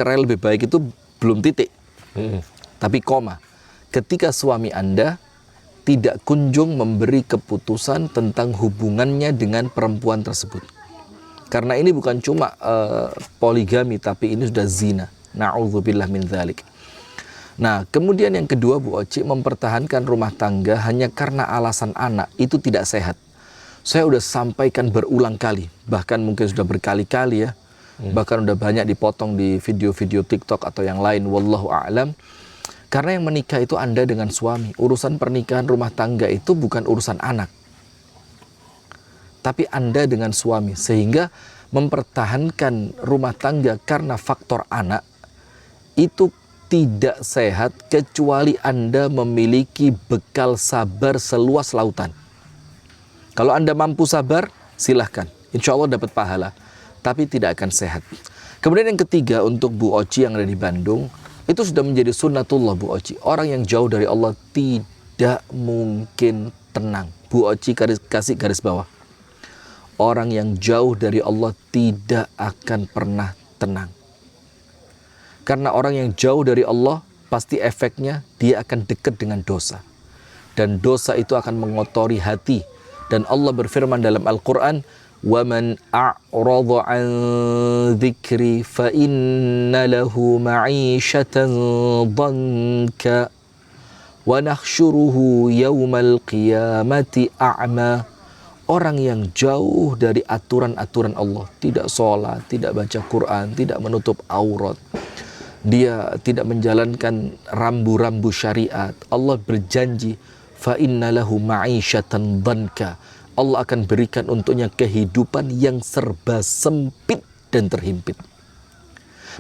cerai lebih baik itu belum titik, tapi koma. Ketika suami Anda tidak kunjung memberi keputusan tentang hubungannya dengan perempuan tersebut. Karena ini bukan cuma poligami, tapi ini sudah zina. Na'udzubillah min dzalik. Nah, kemudian yang kedua, Bu Oci, mempertahankan rumah tangga hanya karena alasan anak itu tidak sehat. Saya udah sampaikan berulang kali, bahkan mungkin sudah berkali-kali ya. Bahkan udah banyak dipotong di video-video TikTok atau yang lain, wallahu a'lam. Karena yang menikah itu Anda dengan suami. Urusan pernikahan rumah tangga itu bukan urusan anak, tapi Anda dengan suami. Sehingga mempertahankan rumah tangga karena faktor anak itu tidak sehat kecuali Anda memiliki bekal sabar seluas lautan. Kalau Anda mampu sabar, silahkan. Insya Allah dapat pahala. Tapi tidak akan sehat. Kemudian yang ketiga, untuk Bu Oci yang ada di Bandung, itu sudah menjadi sunnatullah, Bu Oci. Orang yang jauh dari Allah tidak mungkin tenang. Bu Oci kasih garis bawah. Orang yang jauh dari Allah tidak akan pernah tenang. Karena orang yang jauh dari Allah, pasti efeknya dia akan dekat dengan dosa. Dan dosa itu akan mengotori hati. Dan Allah berfirman dalam Al-Quran, وَمَنْ أَعْرَضَ عَنْ ذِكْرِي فَإِنَّ لَهُ مَعِيشَةً ضَنْكَ وَنَحْشُرُهُ يَوْمَ الْقِيَامَةِ أَعْمَى. Orang yang jauh dari aturan-aturan Allah, tidak sholat, tidak baca Quran, tidak menutup aurat, dia tidak menjalankan rambu-rambu syariat, Allah berjanji, فَإِنَّ لَهُ مَعِيشَةً ضَنْكَ. Allah akan berikan untuknya kehidupan yang serba sempit dan terhimpit.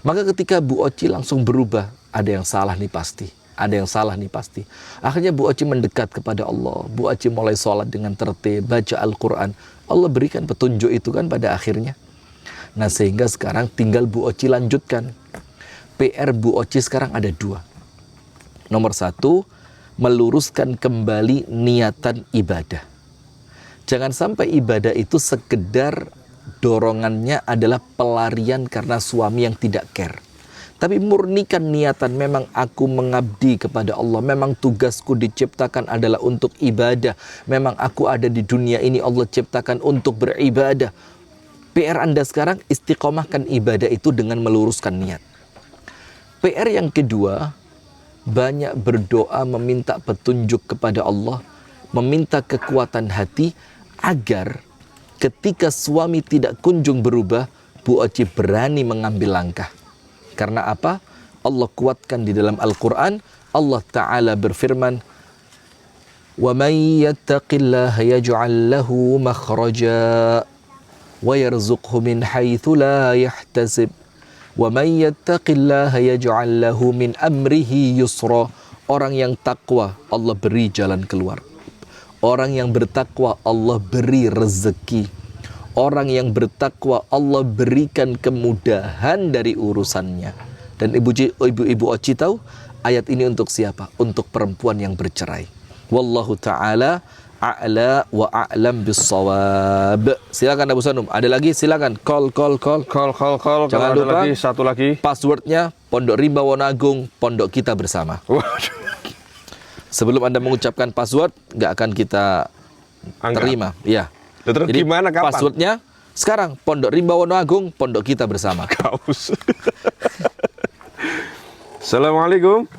Maka ketika Bu Oci langsung berubah, ada yang salah nih pasti. Ada yang salah nih pasti. Akhirnya Bu Oci mendekat kepada Allah. Bu Oci mulai sholat dengan tertib, baca Al-Quran. Allah berikan petunjuk itu kan pada akhirnya. Nah, sehingga sekarang tinggal Bu Oci lanjutkan. PR Bu Oci sekarang ada dua. Nomor satu, meluruskan kembali niatan ibadah. Jangan sampai ibadah itu sekedar dorongannya adalah pelarian karena suami yang tidak care. Tapi murnikan niatan, memang aku mengabdi kepada Allah. Memang tugasku diciptakan adalah untuk ibadah. Memang aku ada di dunia ini Allah ciptakan untuk beribadah. PR Anda sekarang istiqomahkan ibadah itu dengan meluruskan niat. PR yang kedua, banyak berdoa meminta petunjuk kepada Allah. Meminta kekuatan hati agar ketika suami tidak kunjung berubah, Bu Oci berani mengambil langkah. Karena apa? Allah kuatkan di dalam Al-Quran. Allah Ta'ala berfirman, وَمَنْ يَتَّقِ اللَّهَ يَجْعَلْ لَهُ مَخْرَجًا وَيَرْزُقْهُ مِنْ حَيْثُ لَا يَحْتَسِبْ وَمَنْ يَتَّقِ اللَّهَ يَجْعَلْ لَهُ مِنْ أَمْرِهِ يُسْرًا. Orang yang takwa, Allah beri jalan keluar. Orang yang bertakwa, Allah beri rezeki. Orang yang bertakwa, Allah berikan kemudahan dari urusannya. Dan ibu Oci tahu, ayat ini untuk siapa? Untuk perempuan yang bercerai. Wallahu ta'ala a'la wa a'lam bis-shawab. Silakan Abu Sanum. Ada lagi? Silakan. Call. Jangan lupa lagi, satu lagi. Passwordnya Pondok Rimba Wonoagung, Pondok Kita Bersama. Sebelum Anda mengucapkan password, nggak akan kita terima. Iya. Terus Jadi gimana, kapan? passwordnya sekarang Pondok Rimba Wonoagung, Pondok Kita Bersama. Kaus. Assalamualaikum.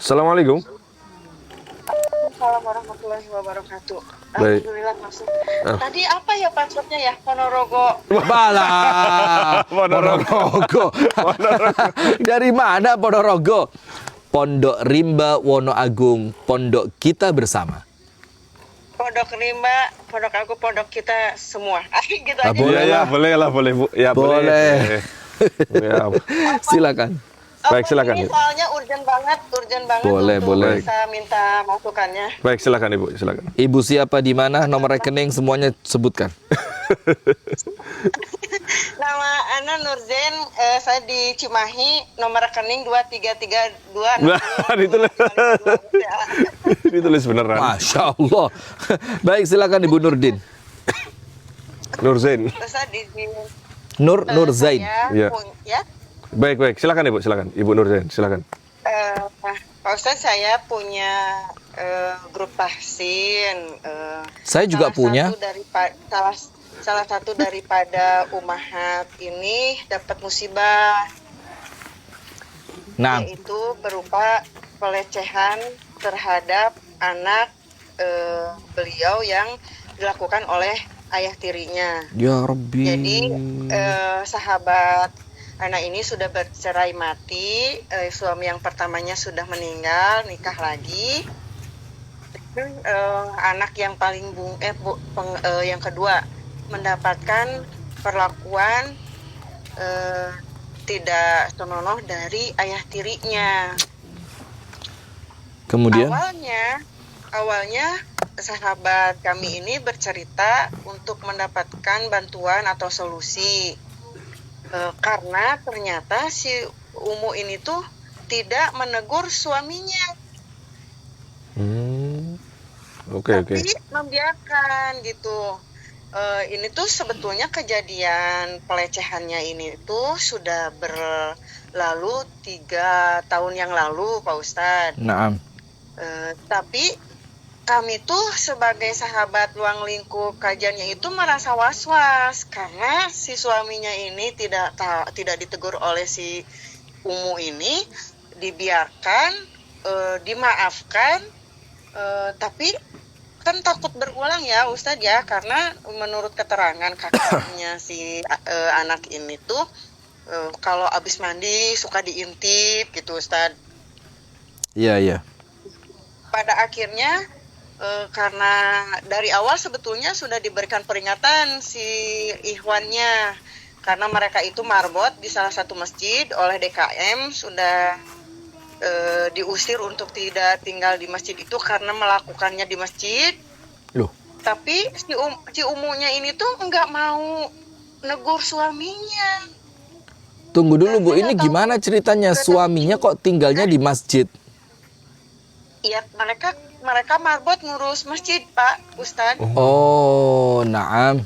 Assalamualaikum. Waalaikumsalam warahmatullahi wabarakatuh. Baik. Alhamdulillah masuk. Tadi apa ya passwordnya ya? Ponorogo. Bala. Ponorogo. Dari mana Ponorogo? Pondok Rimba Wonoagung, Pondok Kita Bersama. Pondok Rimba, Pondok Agung, Pondok Kita semua. Gitu aja. Boleh lah. Boleh Bu. Ya, Boleh. Ya. Silakan. Baik, silakan ini Ibu. soalnya urgent banget Boleh, untuk boleh. bisa minta masukannya. Baik, silakan Ibu, silakan. Ibu siapa, di mana, nomor rekening semuanya sebutkan. Nama Ana Nurzen, saya di Cimahi, nomor rekening 2332. Ditulis beneran. Masya Allah. Baik, silakan Ibu Nurdin. Nurzain. Terus saya di Nur Zain. Iya. Ya. Baik, silakan Ibu, silakan. Ibu Nurzain, silakan. Pak Ustadz, saya punya grup tahsin. Saya juga punya. Salah satu daripada umahat ini dapat musibah, Nah, yaitu berupa pelecehan terhadap anak beliau yang dilakukan oleh ayah tirinya. ya Rabbi. Jadi sahabat anak ini sudah bercerai mati, suami yang pertamanya sudah meninggal, nikah lagi. Anak yang paling yang kedua mendapatkan perlakuan tidak senonoh dari ayah tirinya. Kemudian? Awalnya sahabat kami ini bercerita untuk mendapatkan bantuan atau solusi, karena ternyata si Umu ini tuh tidak menegur suaminya, Oke. tapi membiarkan gitu. Ini tuh sebetulnya kejadian pelecehannya ini tuh sudah berlalu 3 tahun yang lalu, Pak Ustadz. Naam. Tapi kami tuh sebagai sahabat ruang lingkup kajiannya itu merasa was-was karena si suaminya ini tidak ditegur oleh si Umu ini, dibiarkan, dimaafkan, tapi kan takut berulang ya Ustadz ya, karena menurut keterangan kakaknya si anak ini tuh kalau habis mandi suka diintip gitu Ustadz. Iya. Pada akhirnya karena dari awal sebetulnya sudah diberikan peringatan si ikhwannya, karena mereka itu marbot di salah satu masjid oleh DKM, sudah diusir untuk tidak tinggal di masjid itu karena melakukannya di masjid. Loh. Tapi si Umunya ini tuh nggak mau negur suaminya. Tunggu dulu Bu, ini gimana ceritanya? Suaminya kok tinggalnya di masjid? Iya, mereka marbot ngurus masjid, Pak Ustadz. Oh, naam.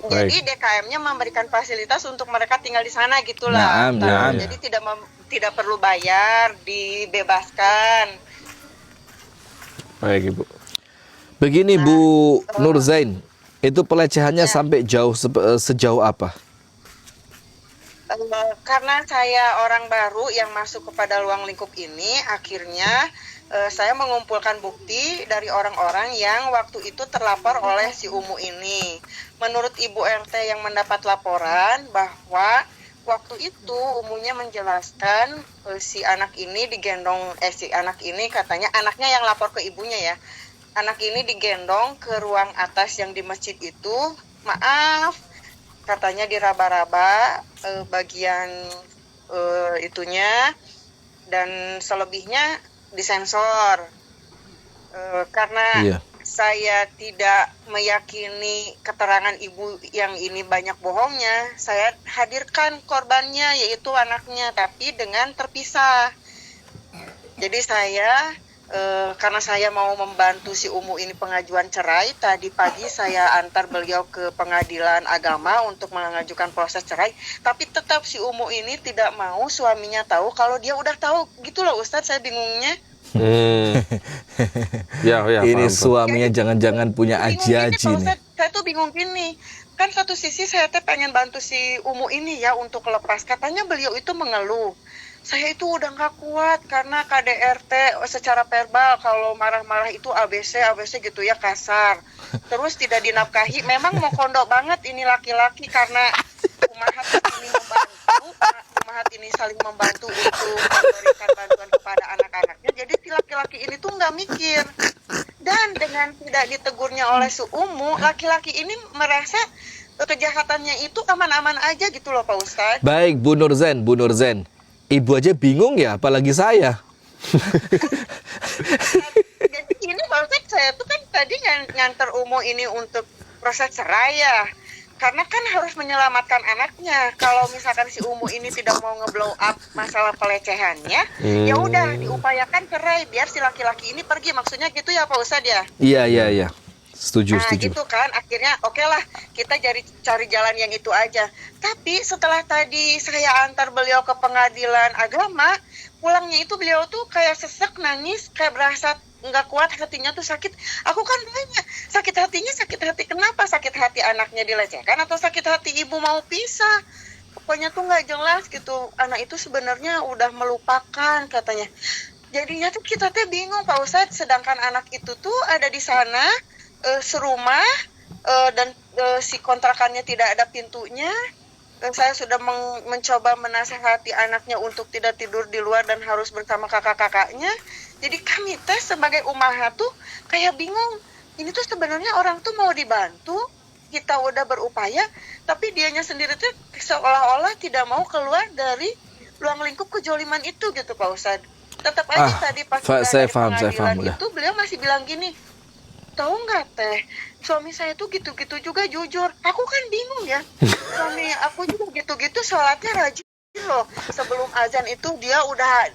Jadi DKM-nya memberikan fasilitas untuk mereka tinggal di sana gitulah. Naam. Jadi tidak perlu bayar, dibebaskan. Baik Ibu. Begini Bu Nurzain, itu pelecehannya sampai sejauh apa? Karena saya orang baru yang masuk kepada ruang lingkup ini, akhirnya saya mengumpulkan bukti dari orang-orang yang waktu itu terlapor oleh si Umu ini. Menurut Ibu RT yang mendapat laporan bahwa waktu itu Umunya menjelaskan si anak ini digendong, si anak ini katanya anaknya yang lapor ke ibunya ya. Anak ini digendong ke ruang atas yang di masjid itu, maaf, katanya diraba-raba bagian itunya, dan selebihnya disensor. Karena saya tidak meyakini keterangan ibu yang ini banyak bohongnya, saya hadirkan korbannya yaitu anaknya, tapi dengan terpisah. Jadi saya karena saya mau membantu si Umu ini pengajuan cerai, tadi pagi saya antar beliau ke pengadilan agama untuk mengajukan proses cerai, tapi tetap si Umu ini tidak mau suaminya tahu kalau dia udah tahu. Gitu loh Ustadz, saya bingungnya. Ya, ini paham. suaminya jangan-jangan punya aji-aji nih. Saya tuh bingung gini. Kan satu sisi saya pengen bantu si Umu ini ya untuk lepas. Katanya beliau itu mengeluh. Saya itu udah nggak kuat karena KDRT secara verbal kalau marah-marah itu ABC gitu ya, kasar. Terus tidak dinafkahi. Memang mau kondok banget ini laki-laki karena umahat ini saling membantu untuk memberikan bantuan kepada anak-anaknya. Jadi si laki-laki ini tuh nggak mikir. Dan dengan tidak ditegurnya oleh si Umu, laki-laki ini merasa kejahatannya itu aman-aman aja gitu loh Pak Ustadz. Baik Bu Nurzain. Ibu aja bingung ya, apalagi saya. Jadi ini Pak Ustadz, saya tuh kan tadi nganter Umu ini untuk proses cerai ya. Karena kan harus menyelamatkan anaknya. Kalau misalkan si Umu ini tidak mau ngeblow up masalah pelecehannya, ya udah diupayakan cerai biar si laki-laki ini pergi. Maksudnya gitu ya Pak Ustadz ya? Iya. Setuju, Nah setuju. gitu kan, akhirnya oke lah kita cari jalan yang itu aja. Tapi setelah tadi saya antar beliau ke pengadilan agama, pulangnya itu beliau tuh kayak sesek, nangis, kayak berasa nggak kuat, hatinya tuh sakit. Aku kan nanya, sakit hatinya sakit hati kenapa? Sakit hati anaknya dilecehkan atau sakit hati ibu mau pisah? Pokoknya tuh nggak jelas gitu. Anak itu sebenarnya udah melupakan katanya. Jadinya tuh kita tuh bingung Pak Ustadz, sedangkan anak itu tuh ada di sana serumah, dan si kontrakannya tidak ada pintunya. Saya sudah mencoba menasehati anaknya untuk tidak tidur di luar dan harus bersama kakak-kakaknya. Jadi kami teh sebagai umaha tuh kayak bingung. Ini tuh sebenarnya orang tuh mau dibantu, kita udah berupaya, tapi dianya sendiri tuh seolah-olah tidak mau keluar dari ruang lingkup kejoliman itu gitu Pak Ustadz. Tetap aja tadi pas saya dari paham pengadilan udah. itu beliau masih bilang gini, tahu nggak teh, suami saya tuh gitu-gitu juga jujur. Aku kan bingung ya, suami aku juga gitu-gitu sholatnya rajin loh. Sebelum azan itu dia udah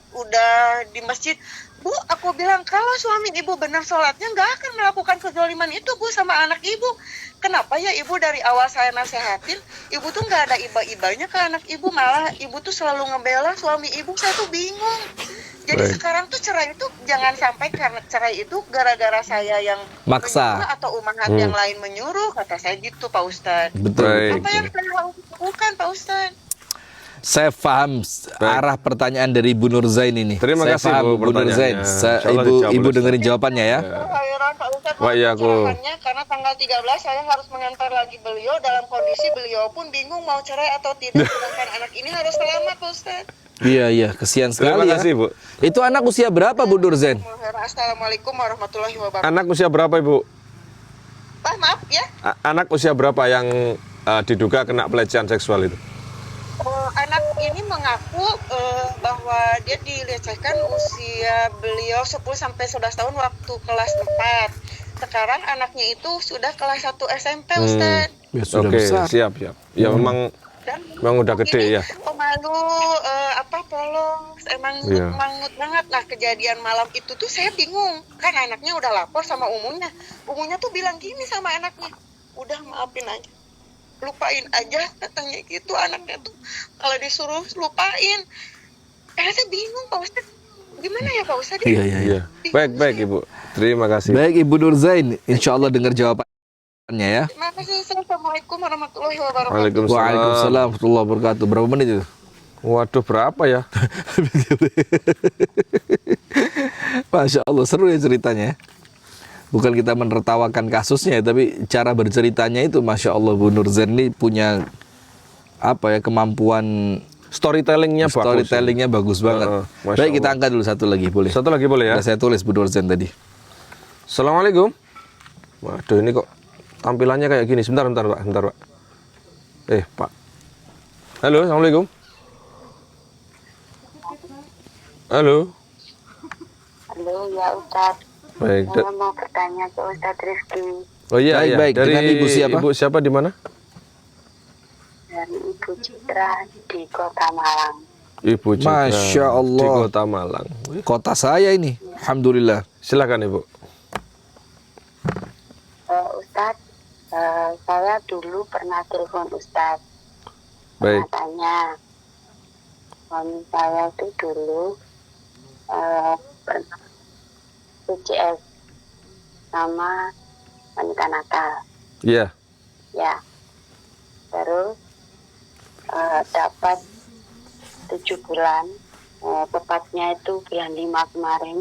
di masjid. Bu, aku bilang kalau suami ibu benar sholatnya nggak akan melakukan kezaliman itu Bu sama anak ibu. Kenapa ya ibu dari awal saya nasehatin, ibu tuh nggak ada iba-ibanya ke anak ibu, malah ibu tuh selalu ngebela suami ibu. Saya tuh bingung. Jadi Baik. sekarang tuh cerai itu jangan sampai karena cerai itu gara-gara saya yang Maksa. menyuruh atau umahat yang lain menyuruh, kata saya gitu Pak Ustadz. Betul. Baik. Apa yang saya harus lakukan Pak Ustadz? Saya paham arah pertanyaan dari Bu Nur Zain ini. Terima Saya kasih, paham Bu, Bu Nur Zain. pertanyaannya. Insyaallah Ibu dijawab Ibu oleh dengerin jawabannya ya. Khairan Pak Ustadz, Wah, iya, aku. pencerahannya karena tanggal 13 saya harus mengantar lagi beliau dalam kondisi beliau pun bingung mau cerai atau tidak, sedangkan anak ini harus selamat Pak Ustadz. Iya, kesian Terima sekali kasih, ya. Bu. Itu anak usia berapa Bu Nur Zain? Assalamualaikum warahmatullahi wabarakatuh. Anak usia berapa, Ibu? Pak maaf ya. Anak usia berapa yang diduga kena pelecehan seksual itu? Anak ini mengaku bahwa dia dilecehkan usia beliau 10 sampai 11 tahun waktu kelas 4. Sekarang anaknya itu sudah kelas 1 SMP, Ustaz. Ya, sudah Oke, besar. siap. Ya memang Dan udah gede ini ya. pemalu, polos, emang Iya. mangut banget. Nah, kejadian malam itu tuh saya bingung. Kan anaknya udah lapor sama umunya. Umunya tuh bilang gini sama anaknya, udah maafin aja, lupain aja, katanya gitu. Anaknya tuh kalau disuruh lupain. Saya bingung Pak Ustadz, gimana ya Pak Ustadz? Iya. Baik, Ibu. Terima kasih. Baik Ibu Nur Zain, insya Allah dengar jawabannya ya. Terima kasih. Assalamualaikum warahmatullahi wabarakatuh. Waalaikumsalam. Waalaikumsalam warahmatullahi wabarakatuh. Berapa menit itu? Waduh, berapa ya? Masya Allah, seru ya ceritanya. Bukan kita menertawakan kasusnya, tapi cara berceritanya itu Masya Allah. Bu Nur Zain ini punya kemampuan Storytellingnya bagus. storytellingnya bagus banget. Masya Baik, kita Allah. angkat dulu satu lagi, boleh? Satu lagi boleh ya? Udah saya tulis Bu Nur Zain tadi. Assalamualaikum. Waduh, ini kok tampilannya kayak gini. Sebentar, Pak. Pak. Halo, Assalamualaikum. Halo. Halo, ya Ustadz. Baik. Saya mau bertanya ke Ustadz Rizky Oh iya, Baik. Dari Dengan Ibu siapa? Ibu siapa di mana? dari Ibu Citra di Kota Malang. Ibu Citra. Masya Allah. Di Kota Malang. Kota saya ini, alhamdulillah. Silakan, Ibu. Ustadz, saya dulu pernah telepon Ustadz. Baik. Katanya suami saya itu dulu pernah PCS sama wanita nakal. Iya. Ya, terus dapat 7 bulan, tepatnya itu bulan 5 kemarin.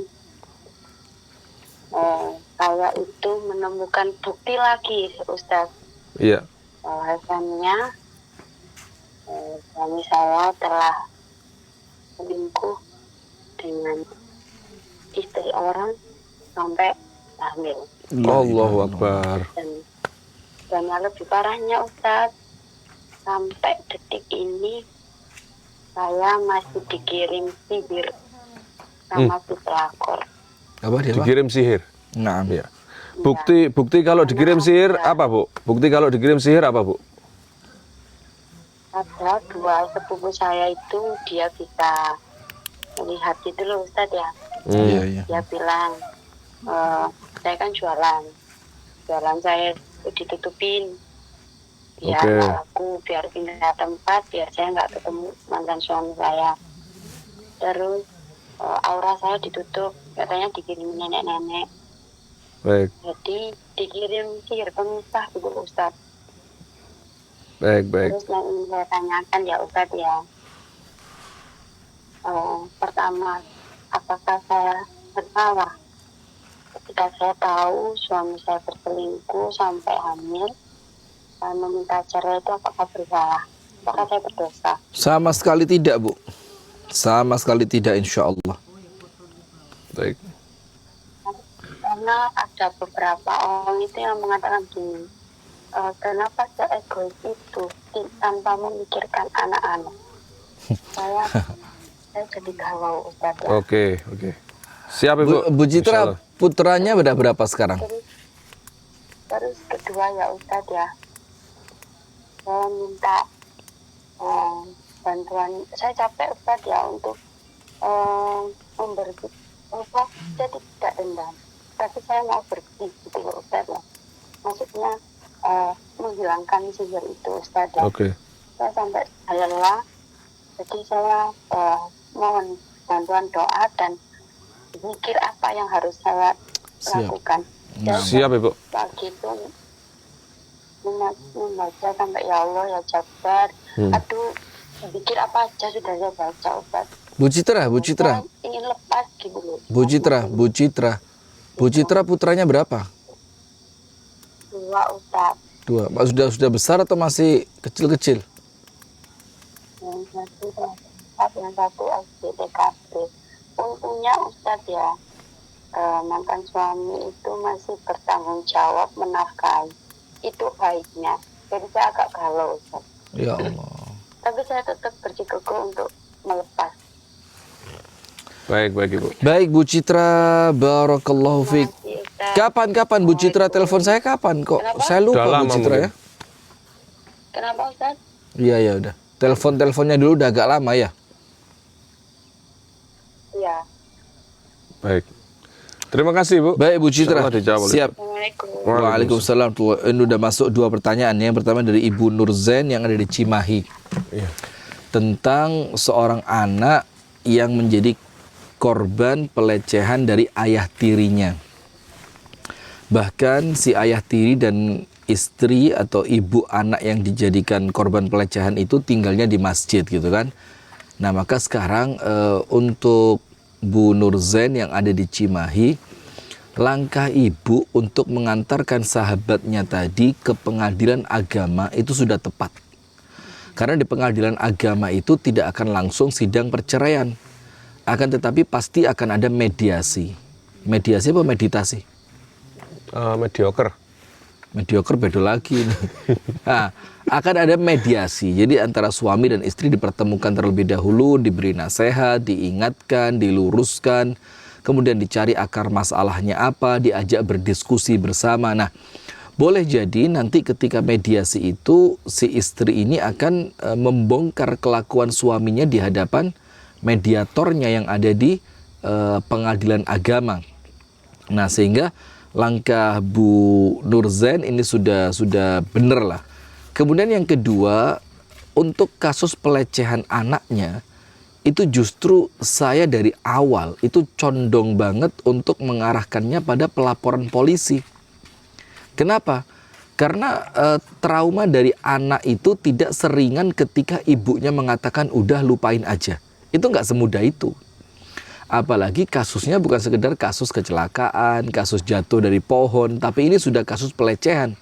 Saya itu menemukan bukti lagi, Ustaz. Iya. Bahwasannya suami saya telah selingkuh dengan istri orang sampai hamil. Allahu Akbar. Dan yang lebih parahnya Ustaz, sampai detik ini saya masih dikirim sihir sama si pelakor. Apa dia, Pak? Dikirim sihir. Nah, Iya. Bukti kalau dikirim sihir apa, Bu? Bukti kalau dikirim sihir apa, Bu? Ada 2 sepupu saya itu dia bisa melihat gitu loh Ustaz ya. Iya. Dia bilang, saya kan jualan. jualan saya itu ditutupin biar Oke. nggak laku, biar pindah tempat, biar saya nggak ketemu mantan suami saya. Terus aura saya ditutup, katanya dikirim nenek-nenek. Baik, Jadi dikirim sihir pemisah gitu Ustadz. baik, baik. Terus yang ingin saya tanyakan ya Ustadz ya, pertama, apakah saya bersalah ketika saya tahu suami saya berselingkuh sampai hamil, saya meminta cerai itu apakah bersalah? Apakah saya berdosa? Sama sekali tidak, Bu. Sama sekali tidak, insya Allah. Baik. Karena ada beberapa orang itu yang mengatakan gini, kenapa saya egois itu tanpa memikirkan anak-anak? saya jadi galau Ustadz ya. Oke, oke. Siap Ibu. Bu Citra, Insyaallah. putranya berapa sekarang? Terus kedua ya Ustadz ya, saya minta bantuan. Saya capek Ustadz ya untuk memberi saya tidak dendam, tapi saya mau bersih gitu ya Ustadz ya. Maksudnya menghilangkan sihir itu Ustadz ya. Oke. Saya sampai saya lelah, jadi saya mohon bantuan doa dan pikir apa yang harus saya Siap. lakukan. Dan Siap Ibu. pagi itu membaca sampai ya Allah ya Jabar. Aduh, pikir apa aja sudah saya baca Ustaz. Bu Citra, Bu Citra, Saya ingin lepas gitu loh. Bu Citra, Bu Citra. Bu Citra putranya berapa? Dua Ustaz. 2. Sudah besar atau masih kecil-kecil? Yang satu Ustaz, yang satu SD TKB. Untungnya Ustaz ya, mantan suami itu masih bertanggung jawab menafkahi. Itu baiknya. Jadi saya agak galau Ustaz. Ya Allah. Tapi saya tetap bersikukuh untuk melepas. Baik, baik Ibu. Baik Bu Citra, barakallahu fiik. Makasih, Ustaz. Kapan Bu Citra telepon saya kapan kok? Kenapa? Saya lupa Udah Bu lama Citra mungkin. ya. Kenapa Ustaz? Iya ya udah. Teleponnya dulu udah agak lama ya. Iya. Baik. Terima kasih Bu. Baik Bu Citra. Insyaallah dijawab oleh- Siap. Assalamualaikum. Waalaikumsalam. Ini udah masuk 2 pertanyaan. Yang pertama dari Ibu Nurzen yang ada di Cimahi. Iya. Tentang seorang anak yang menjadi korban pelecehan dari ayah tirinya. Bahkan si ayah tiri dan istri atau ibu anak yang dijadikan korban pelecehan itu tinggalnya di masjid gitu kan. Nah maka sekarang untuk Bu Nurzen yang ada di Cimahi, langkah ibu untuk mengantarkan sahabatnya tadi ke pengadilan agama itu sudah tepat. Karena di pengadilan agama itu tidak akan langsung sidang perceraian. Akan tetapi pasti akan ada mediasi. Mediasi apa meditasi? Mediocre. Mediocre beda lagi. Nah, akan ada mediasi. Jadi antara suami dan istri dipertemukan terlebih dahulu, diberi nasihat, diingatkan, diluruskan, kemudian dicari akar masalahnya apa, diajak berdiskusi bersama. Nah, boleh jadi nanti ketika mediasi itu si istri ini akan membongkar kelakuan suaminya di hadapan mediatornya yang ada di pengadilan agama. Nah, sehingga langkah Bu Nurzen ini sudah benar lah. Kemudian yang kedua, untuk kasus pelecehan anaknya, itu justru saya dari awal itu condong banget untuk mengarahkannya pada pelaporan polisi. Kenapa? Karena trauma dari anak itu tidak seringan ketika ibunya mengatakan udah lupain aja. Itu nggak semudah itu. Apalagi kasusnya bukan sekedar kasus kecelakaan, kasus jatuh dari pohon, tapi ini sudah kasus pelecehan.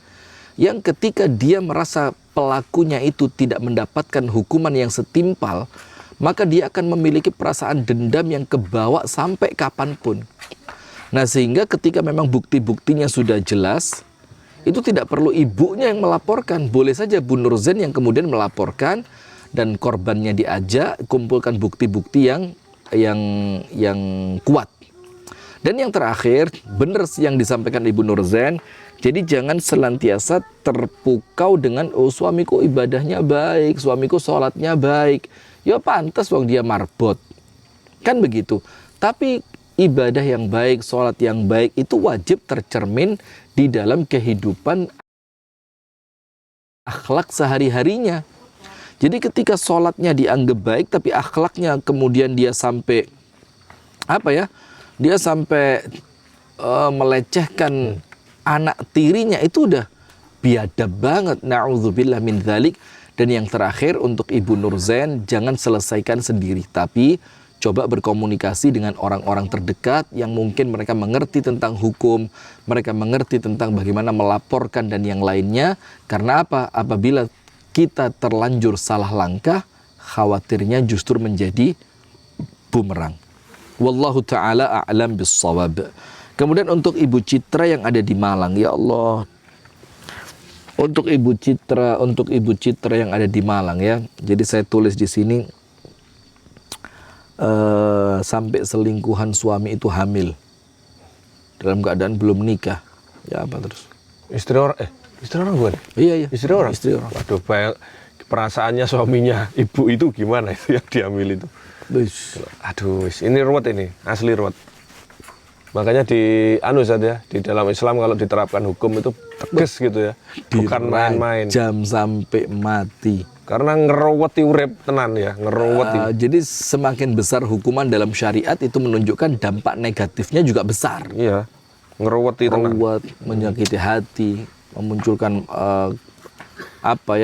Yang ketika dia merasa pelakunya itu tidak mendapatkan hukuman yang setimpal, maka dia akan memiliki perasaan dendam yang kebawa sampai kapanpun. Nah sehingga ketika memang bukti-buktinya sudah jelas, itu tidak perlu ibunya yang melaporkan. Boleh saja Bu Nurzen yang kemudian melaporkan dan korbannya diajak kumpulkan bukti-bukti yang kuat. Dan yang terakhir, benar yang disampaikan Ibu Nurzen, jadi jangan senantiasa terpukau dengan oh suamiku ibadahnya baik, suamiku sholatnya baik. Ya pantas wong dia marbot. Kan begitu. Tapi ibadah yang baik, sholat yang baik itu wajib tercermin di dalam kehidupan akhlak sehari-harinya. Jadi ketika sholatnya dianggap baik tapi akhlaknya kemudian dia sampai dia sampai melecehkan anak tirinya, itu udah biadab banget. Na'udzubillah min dzalik. Dan yang terakhir untuk Ibu Nurzain, jangan selesaikan sendiri, tapi coba berkomunikasi dengan orang-orang terdekat yang mungkin mereka mengerti tentang hukum, mereka mengerti tentang bagaimana melaporkan dan yang lainnya. Karena apa? Apabila kita terlanjur salah langkah, khawatirnya justru menjadi bumerang. Wallahu ta'ala a'lam bissawab. Kemudian untuk Ibu Citra yang ada di Malang, ya Allah. Untuk Ibu Citra yang ada di Malang ya. Jadi saya tulis di sini sampai selingkuhan suami itu hamil dalam keadaan belum nikah. Ya apa terus? Istri orang bukan? Iya. Istri orang. Waduh, perasaannya suaminya ibu itu gimana itu yang diambil itu? Aduh, ini ruwet ini, asli ruwet. Makanya di dalam Islam kalau diterapkan hukum itu tegas gitu ya, bukan main-main. Jam sampai mati. Karena ngeruweti urip tenan ya, ngeruweti. Jadi semakin besar hukuman dalam syariat itu menunjukkan dampak negatifnya juga besar. Iya, ngeruweti tenan. Menyakiti hati, memunculkan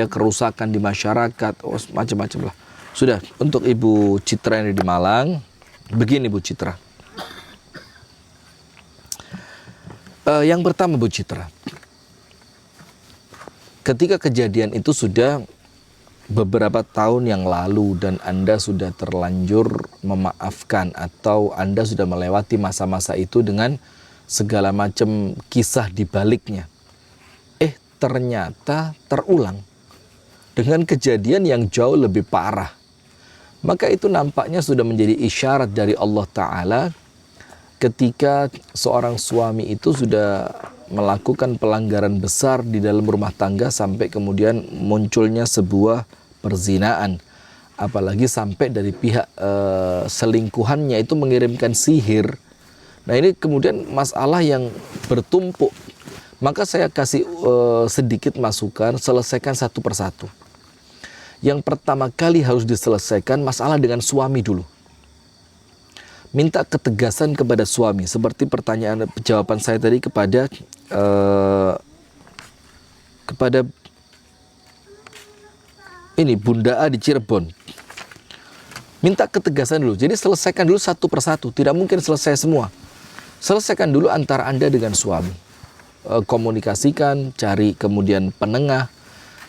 kerusakan di masyarakat, macam-macam lah. Sudah, untuk Ibu Citra yang ada di Malang, begini Bu Citra. Yang pertama Bu Citra, ketika kejadian itu sudah beberapa tahun yang lalu dan Anda sudah terlanjur memaafkan atau Anda sudah melewati masa-masa itu dengan segala macam kisah di baliknya, ternyata terulang dengan kejadian yang jauh lebih parah, maka itu nampaknya sudah menjadi isyarat dari Allah Ta'ala ketika seorang suami itu sudah melakukan pelanggaran besar di dalam rumah tangga sampai kemudian munculnya sebuah perzinaan. Apalagi sampai dari pihak selingkuhannya itu mengirimkan sihir. Nah ini kemudian masalah yang bertumpuk. Maka saya kasih sedikit masukan, selesaikan satu persatu. Yang pertama kali harus diselesaikan masalah dengan suami dulu. Minta ketegasan kepada suami, seperti jawaban saya tadi kepada Bunda A di Cirebon. Minta ketegasan dulu. Jadi selesaikan dulu satu persatu. Tidak mungkin selesai semua. Selesaikan dulu antara Anda dengan suami. Komunikasikan, cari kemudian penengah.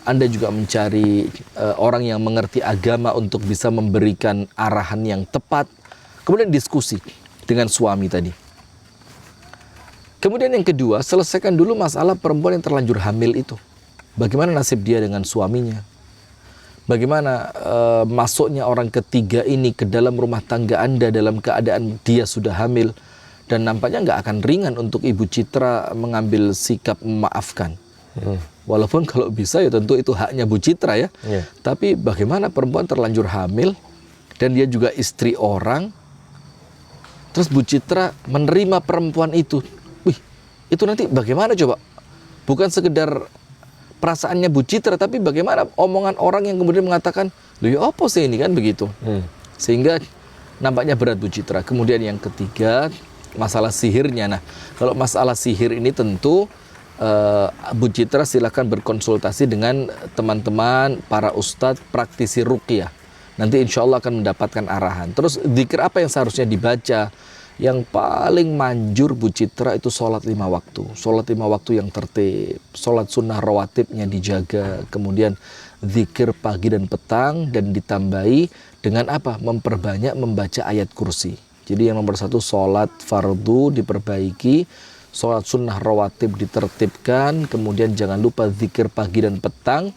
Anda juga mencari orang yang mengerti agama untuk bisa memberikan arahan yang tepat. Kemudian diskusi dengan suami tadi. Kemudian yang kedua, selesaikan dulu masalah perempuan yang terlanjur hamil itu. Bagaimana nasib dia dengan suaminya? Bagaimana masuknya orang ketiga ini ke dalam rumah tangga Anda dalam keadaan dia sudah hamil. Dan nampaknya nggak akan ringan untuk Ibu Citra mengambil sikap memaafkan. Walaupun kalau bisa ya tentu itu haknya Bu Citra ya. Tapi bagaimana perempuan terlanjur hamil dan dia juga istri orang, terus Bu Citra menerima perempuan itu. Itu nanti bagaimana coba? Bukan sekedar perasaannya Bu Citra, tapi bagaimana omongan orang yang kemudian mengatakan, loh ya apa sih ini kan begitu. Sehingga nampaknya berat Bu Citra. Kemudian yang ketiga, masalah sihirnya. Nah, kalau masalah sihir ini tentu Bu Citra silakan berkonsultasi dengan teman-teman, para ustadz, praktisi ruqyah. Nanti insya Allah akan mendapatkan arahan. Terus zikir apa yang seharusnya dibaca? Yang paling manjur Bu Citra itu sholat 5 waktu. Sholat 5 waktu yang tertib. Sholat sunnah rawatibnya dijaga. Kemudian zikir pagi dan petang. Dan ditambahi dengan apa? Memperbanyak membaca ayat kursi. Jadi yang nomor 1 sholat fardu diperbaiki. Sholat sunnah rawatib ditertibkan. Kemudian jangan lupa zikir pagi dan petang.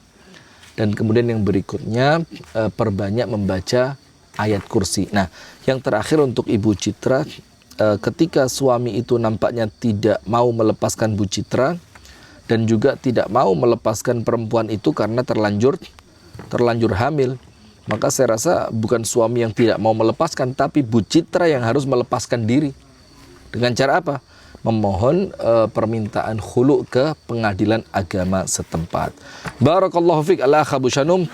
Dan kemudian yang berikutnya perbanyak membaca ayat kursi. Nah, yang terakhir untuk Ibu Citra, ketika suami itu nampaknya tidak mau melepaskan Bu Citra dan juga tidak mau melepaskan perempuan itu karena terlanjur hamil, maka saya rasa bukan suami yang tidak mau melepaskan, tapi Bu Citra yang harus melepaskan diri. Dengan cara apa? memohon permintaan khulu ke pengadilan agama setempat. Barakallahu fiik al-akh Abu Shanum.